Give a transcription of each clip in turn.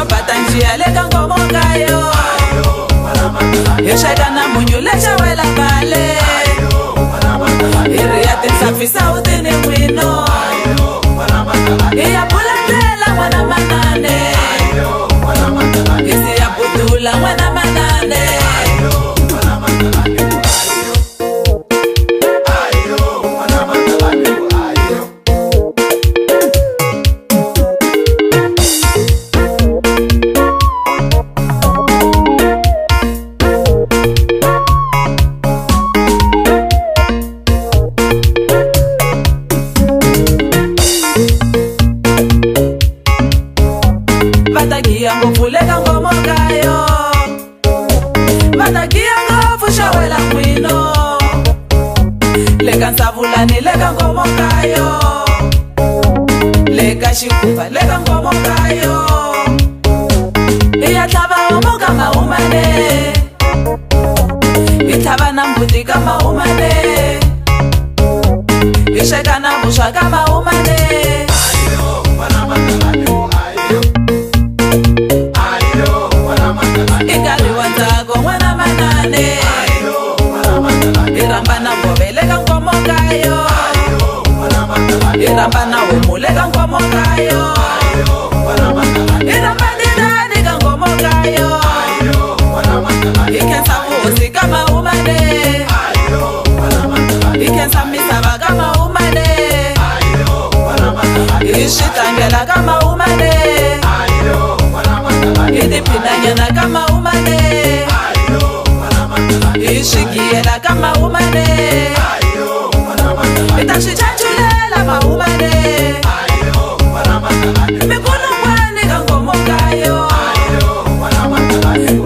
batanjia leka ngomokayo yeshaka na munyulesha wela pale iriati safisa utini mwino iyapulatela mwana manane isi yaputula mwana manane Vatakia ngofuleka ngomokayo Vatakia ngofushawela mwino Leka nsavulani leka ngomokayo Leka shikupa leka ngomokayo Iyatlava omoka mahumane Itlava na mbuti ka mahumane Isheka na busha ka mahumane Nkarhi wa Tsaka mwana manane iramba na ngobele ka ngomokayo iramba na humule ka ngomokayo iramba ndani ka ngomokayo ikensa vuhosi ka mahumane ikensa misava ka mahumane ishitangela ka mahumane itiphinanyana ka mahumane ishigiyela ka mahumane itashichachulela mahumane mikulungwane ka ngomokayo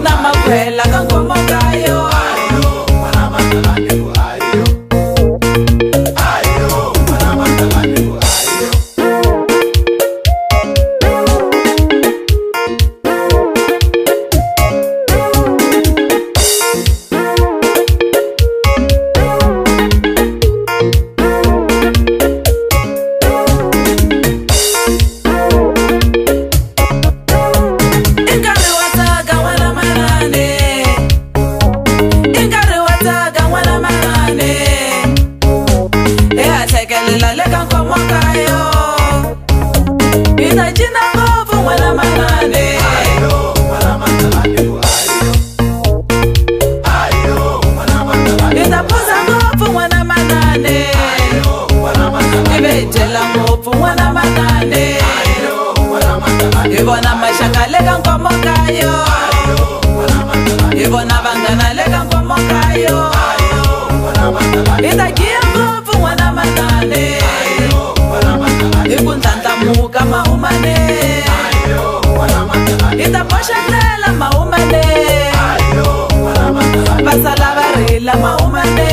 na makwela ka ngomokayo leka ngomokayo itajina ngofu mwana manane itapuza ngofu mwana manane ibejela ngofu mwana manane ibona mashaka leka ngomokayo ibona bangana leka ngomokayo itagia ngofu mwana manane ikuntantamuka mahumane itaposhalela mahumane basala varila mahumane